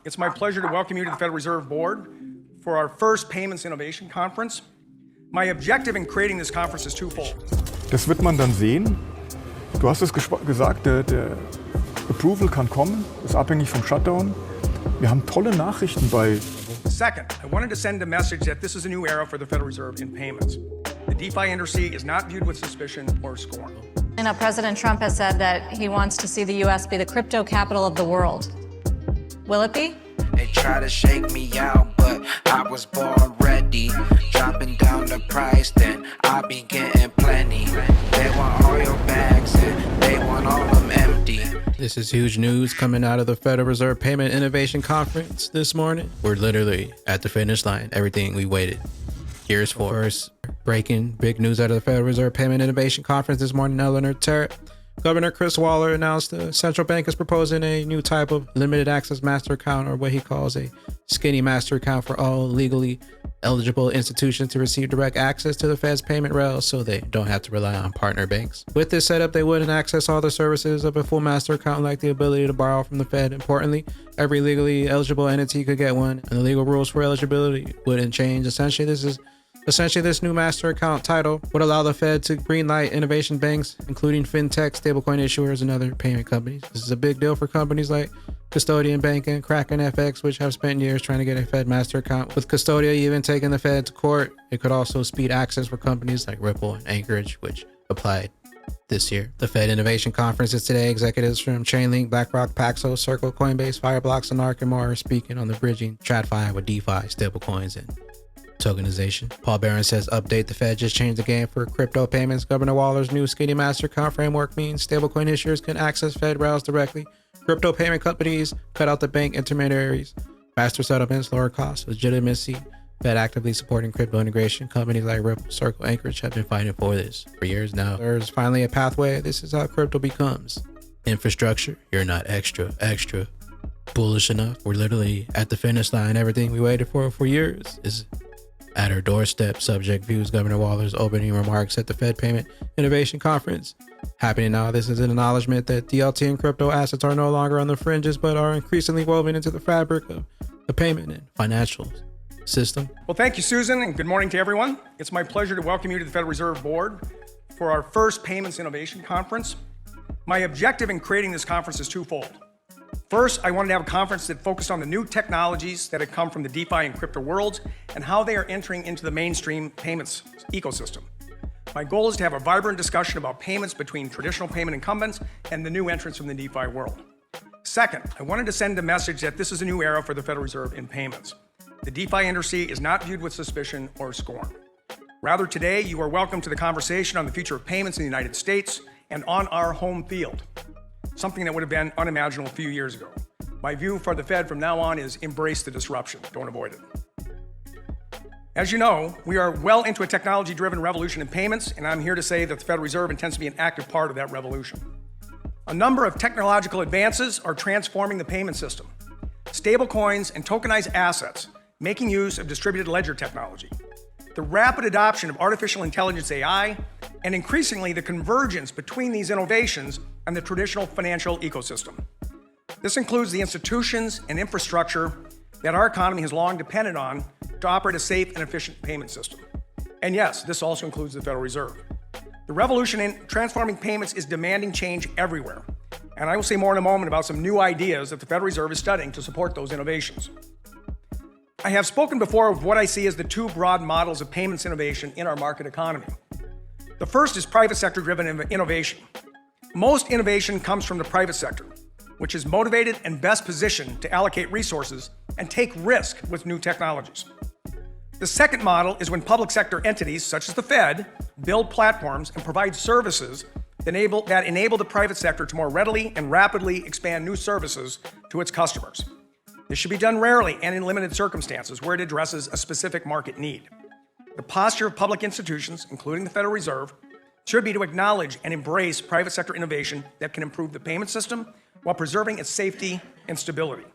It's my pleasure to welcome you to the Federal Reserve Board for our first Payments Innovation Conference. My objective in creating this conference is twofold. Das wird man dann sehen. Du hast es gesagt, der Approval kann kommen, ist abhängig vom Shutdown. Wir haben tolle Nachrichten bei. Second, I wanted to send a message that this is a new era for the Federal Reserve in payments. The DeFi industry is not viewed with suspicion or scorn. And President Trump has said that he wants to see the U.S. be the crypto capital of the world. Will it be? They try to shake me out, but I was born ready. Dropping down the price, then I be getting plenty. They want all your bags and they want all them empty. This is huge news coming out of the Federal Reserve Payment Innovation Conference this morning. We're literally at the finish line, everything we waited years for. First, breaking big news out of the Federal Reserve Payment Innovation Conference this morning, Eleanor Terrett. Governor Chris Waller announced the central bank is proposing a new type of limited access master account, or what he calls a skinny master account, for all legally eligible institutions to receive direct access to the Fed's payment rails so they don't have to rely on partner banks. With this setup, they wouldn't access all the services of a full master account, like the ability to borrow from the Fed. Importantly, every legally eligible entity could get one, and the legal rules for eligibility wouldn't change. Essentially, this new master account title would allow the Fed to greenlight innovation banks, including fintech, stablecoin issuers, and other payment companies. This is a big deal for companies like Custodian Bank and Kraken FX, which have spent years trying to get a Fed master account. With Custodia even taking the Fed to court, it could also speed access for companies like Ripple and Anchorage, which applied this year. The Fed Innovation Conference is today. Executives from Chainlink, BlackRock, Paxos, Circle, Coinbase, Fireblocks, and Arc and more are speaking on the bridging TradFi with DeFi, stablecoins, and tokenization. Paul Barron says, update, the Fed just changed the game for crypto payments. Governor Waller's new skinny master account framework means stablecoin issuers can access Fed rails directly. Crypto payment companies cut out the bank intermediaries. Faster settlements, lower costs, legitimacy. Fed actively supporting crypto integration. Companies like Ripple, Circle, Anchorage have been fighting for this for years now. There's finally a pathway. This is how crypto becomes infrastructure. You're not extra bullish enough. We're literally at the finish line. Everything we waited for years is at our doorstep. Subject views Governor Waller's opening remarks at the Fed Payment Innovation Conference. Happening now, this is an acknowledgement that DLT and crypto assets are no longer on the fringes, but are increasingly woven into the fabric of the payment and financial system. Well, thank you, Susan, and good morning to everyone. It's my pleasure to welcome you to the Federal Reserve Board for our first Payments Innovation Conference. My objective in creating this conference is twofold. First, I wanted to have a conference that focused on the new technologies that have come from the DeFi and crypto worlds and how they are entering into the mainstream payments ecosystem. My goal is to have a vibrant discussion about payments between traditional payment incumbents and the new entrants from the DeFi world. Second, I wanted to send a message that this is a new era for the Federal Reserve in payments. The DeFi industry is not viewed with suspicion or scorn. Rather, today, you are welcome to the conversation on the future of payments in the United States and on our home field, something that would have been unimaginable a few years ago. My view for the Fed from now on is embrace the disruption, don't avoid it. As you know, we are well into a technology-driven revolution in payments, and I'm here to say that the Federal Reserve intends to be an active part of that revolution. A number of technological advances are transforming the payment system. Stablecoins and tokenized assets, making use of distributed ledger technology, the rapid adoption of artificial intelligence AI, and increasingly the convergence between these innovations and the traditional financial ecosystem. This includes the institutions and infrastructure that our economy has long depended on to operate a safe and efficient payment system. And yes, this also includes the Federal Reserve. The revolution in transforming payments is demanding change everywhere. And I will say more in a moment about some new ideas that the Federal Reserve is studying to support those innovations. I have spoken before of what I see as the two broad models of payments innovation in our market economy. The first is private sector-driven innovation. Most innovation comes from the private sector, which is motivated and best positioned to allocate resources and take risk with new technologies. The second model is when public sector entities, such as the Fed, build platforms and provide services that enable the private sector to more readily and rapidly expand new services to its customers. This should be done rarely and in limited circumstances where it addresses a specific market need. The posture of public institutions, including the Federal Reserve, should be to acknowledge and embrace private sector innovation that can improve the payment system while preserving its safety and stability,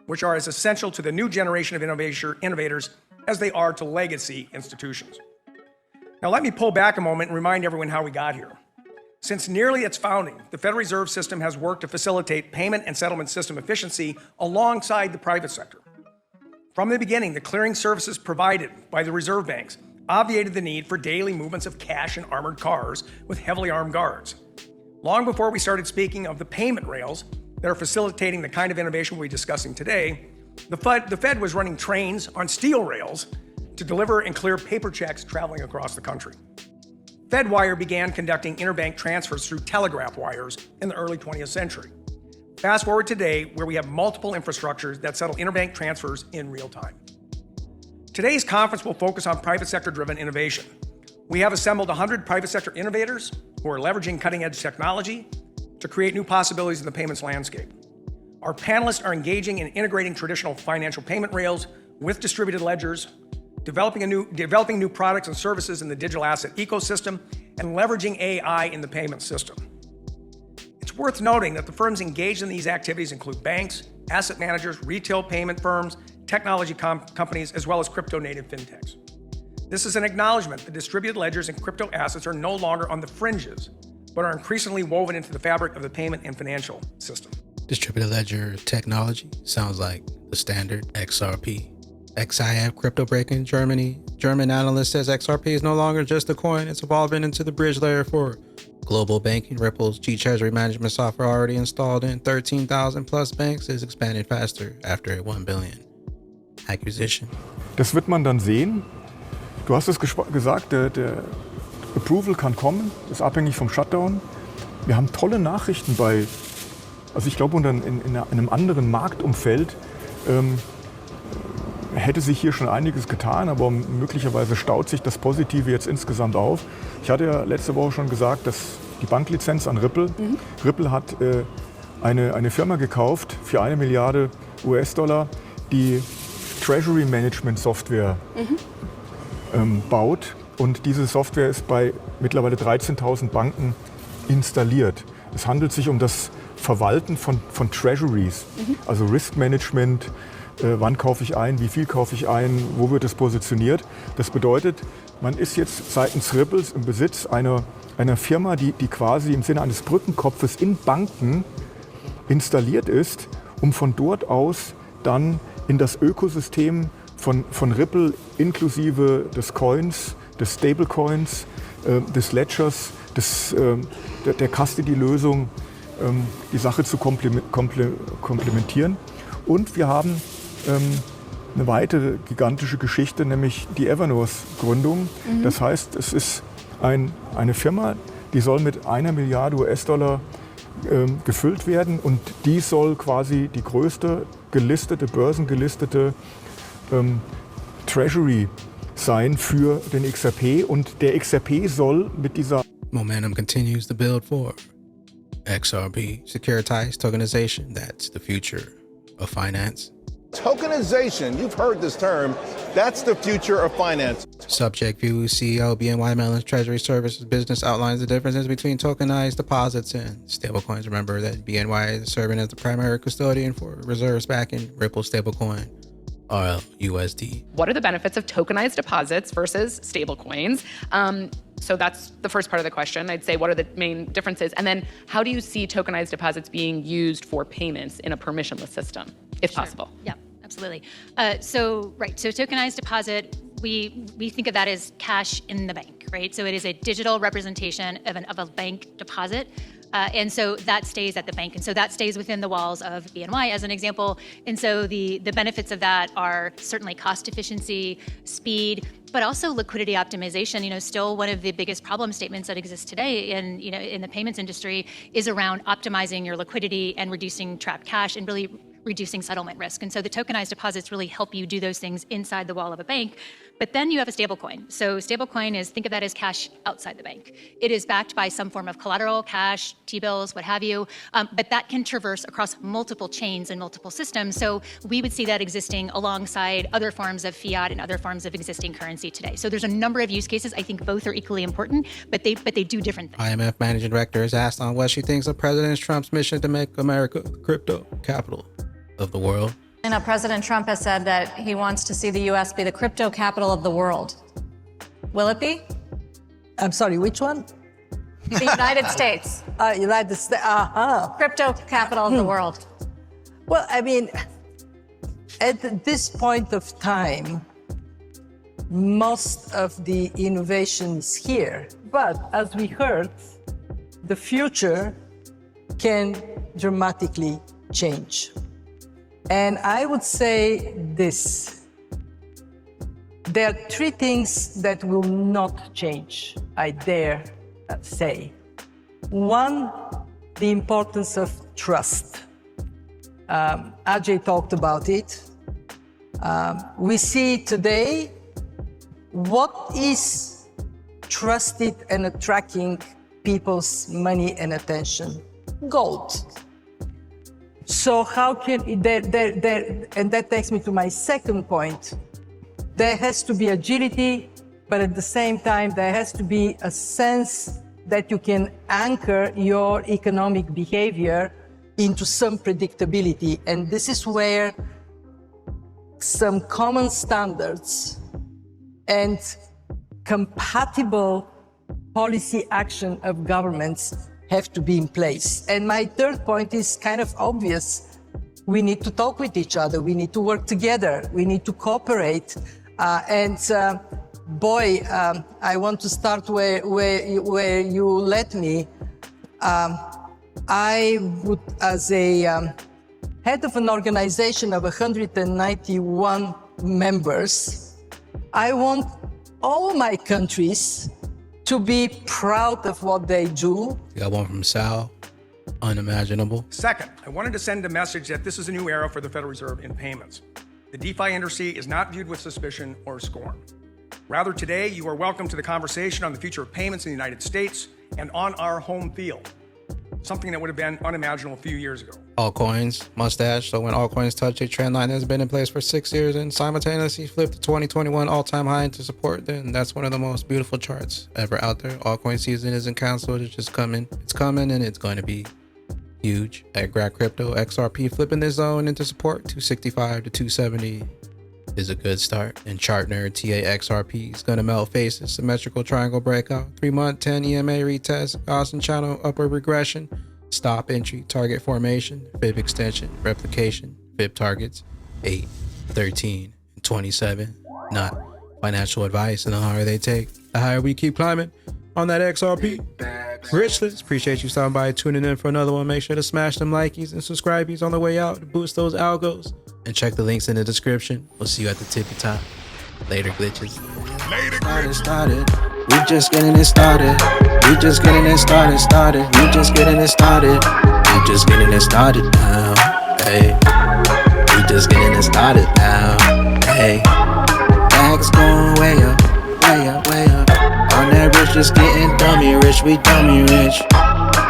which are as essential to the new generation of innovators as they are to legacy institutions. Now let me pull back a moment and remind everyone how we got here. Since nearly its founding, the Federal Reserve System has worked to facilitate payment and settlement system efficiency alongside the private sector. From the beginning, the clearing services provided by the reserve banks obviated the need for daily movements of cash in armored cars with heavily armed guards. Long before we started speaking of the payment rails that are facilitating the kind of innovation we're discussing today, the Fed was running trains on steel rails to deliver and clear paper checks traveling across the country. FedWire began conducting interbank transfers through telegraph wires in the early 20th century. Fast forward today, where we have multiple infrastructures that settle interbank transfers in real time. Today's conference will focus on private sector-driven innovation. We have assembled 100 private sector innovators who are leveraging cutting-edge technology to create new possibilities in the payments landscape. Our panelists are engaging in integrating traditional financial payment rails with distributed ledgers, developing new products and services in the digital asset ecosystem, and leveraging AI in the payment system. It's worth noting that the firms engaged in these activities include banks, asset managers, retail payment firms, technology companies, as well as crypto-native fintechs. This is an acknowledgement that distributed ledgers and crypto assets are no longer on the fringes, but are increasingly woven into the fabric of the payment and financial system. Distributed ledger technology sounds like the standard XRP. XIF crypto break in Germany. German analyst says XRP is no longer just a coin, it's evolving into the bridge layer for global banking. Ripple's G-Treasury management software already installed in 13,000 plus banks is expanding faster after a $1 billion acquisition. Das wird man dann sehen. Du hast es gesagt, der Approval kann kommen, ist abhängig vom Shutdown. Wir haben tolle Nachrichten also ich glaube, in einem anderen Marktumfeld hätte sich hier schon einiges getan, aber möglicherweise staut sich das Positive jetzt insgesamt auf. Ich hatte ja letzte Woche schon gesagt, dass die Banklizenz an Ripple, Ripple hat eine Firma gekauft für 1 Milliarde US-Dollar, die Treasury Management Software baut. Und diese Software ist bei mittlerweile 13.000 Banken installiert. Es handelt sich um das Verwalten von Treasuries, also Risk Management. Wann kaufe ich ein, wie viel kaufe ich ein, wo wird es positioniert. Das bedeutet, man ist jetzt seitens Ripples im Besitz einer Firma, die quasi im Sinne eines Brückenkopfes in Banken installiert ist, um von dort aus dann in das Ökosystem von Ripple inklusive des Coins, des Stablecoins, des Ledgers, der Custody-Lösung die Sache zu komplementieren. Und wir haben eine weitere gigantische Geschichte, nämlich die Evernorth-Gründung. Das heißt, es ist eine Firma, die soll mit 1 Milliarde US-Dollar gefüllt werden und die soll quasi die größte börsengelistete Treasury sein für den XRP und der XRP soll mit dieser Momentum continues to build for XRP, securitized tokenization. That's the future of finance. Tokenization, you've heard this term, that's the future of finance. Subject View CEO BNY Mellon's Treasury Services business outlines the differences between tokenized deposits and stablecoins. Remember that BNY is serving as the primary custodian for reserves backing Ripple stablecoin, RLUSD. What are the benefits of tokenized deposits versus stablecoins? So that's the first part of the question. I'd say, what are the main differences? And then how do you see tokenized deposits being used for payments in a permissionless system, if possible? Yeah, absolutely. So tokenized deposit, we think of that as cash in the bank, right? So it is a digital representation of a bank deposit. And so that stays at the bank. And so that stays within the walls of BNY as an example. And so the benefits of that are certainly cost efficiency, speed, but also liquidity optimization. Still one of the biggest problem statements that exists today in the payments industry is around optimizing your liquidity and reducing trapped cash and really reducing settlement risk. And so the tokenized deposits really help you do those things inside the wall of a bank. But then you have a stablecoin. So stablecoin is, think of that as cash outside the bank. It is backed by some form of collateral, cash, T-bills, what have you, but that can traverse across multiple chains and multiple systems. So we would see that existing alongside other forms of fiat and other forms of existing currency today. So there's a number of use cases. I think both are equally important, but they do different things. IMF managing director is asked on what she thinks of President Trump's mission to make America the crypto capital of the world. President Trump has said that he wants to see the U.S. be the crypto capital of the world. Will it be? I'm sorry, which one? The United States, United States. crypto capital of the world. Well, I mean, at this point of time, most of the innovation is here. But as we heard, the future can dramatically change. And I would say this. There are three things that will not change, I dare say. One, the importance of trust. Ajay talked about it. We see today what is trusted and attracting people's money and attention? Gold. So how can, and that takes me to my second point. There has to be agility, but at the same time, there has to be a sense that you can anchor your economic behavior into some predictability. And this is where some common standards and compatible policy action of governments have to be in place. And my third point is kind of obvious. We need to talk with each other. We need to work together. We need to cooperate. I want to start where you let me. I would, as a head of an organization of 191 members, I want all my countries to be proud of what they do. You got one from Sal. Unimaginable. Second, I wanted to send a message that this is a new era for the Federal Reserve in payments. The DeFi industry is not viewed with suspicion or scorn. Rather, today, you are welcome to the conversation on the future of payments in the United States and on our home field, something that would have been unimaginable a few years ago. Altcoins, mustache. So when altcoins touch a trend line that's been in place for 6 years and simultaneously flipped to 2021 all-time high into support, then that's one of the most beautiful charts ever out there. Altcoin season isn't canceled. It's just coming. It's coming, and it's going to be huge. At Grad Crypto, XRP flipping this zone into support, 265 to 270 is a good start. And chart nerd XRP is going to melt faces, symmetrical triangle breakout, 3-month 10 EMA retest, Gaussian channel upward regression, stop entry, target formation, fib extension, replication, fib targets, 8, 13, and 27. Not financial advice, and the higher they take, the higher we keep climbing on that XRP. Richless, appreciate you stopping by, tuning in for another one. Make sure to smash them likies and subscribies on the way out to boost those algos. And check the links in the description. We'll see you at the tippy top. Later, glitches. Started. We just getting it started. We just getting it started. We just getting it started. We just getting it started now. Hey. We just getting it started now. Hey. Bags going way up, way up, way up. On that rich, just getting dummy rich, we dummy rich.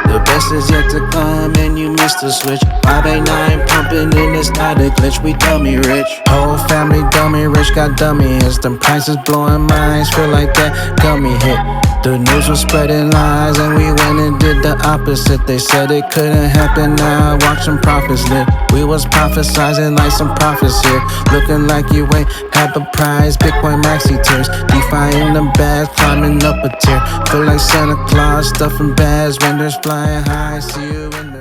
The best is yet to come and you missed the switch. 589 pumping in, it's not a glitch, we dummy rich. Whole family dummy rich, got dummy hits. Them prices blowing minds, feel like that gummy hit. The news was spreading lies and we went and did the opposite. They said it couldn't happen, now watch some prophets live. We was prophesizing like some prophets here. Looking like you ain't had the prize, Bitcoin maxi tears. DeFi in the bags, climbing up a tier. Feel like Santa Claus, stuffing bags, vendors flying high. See you in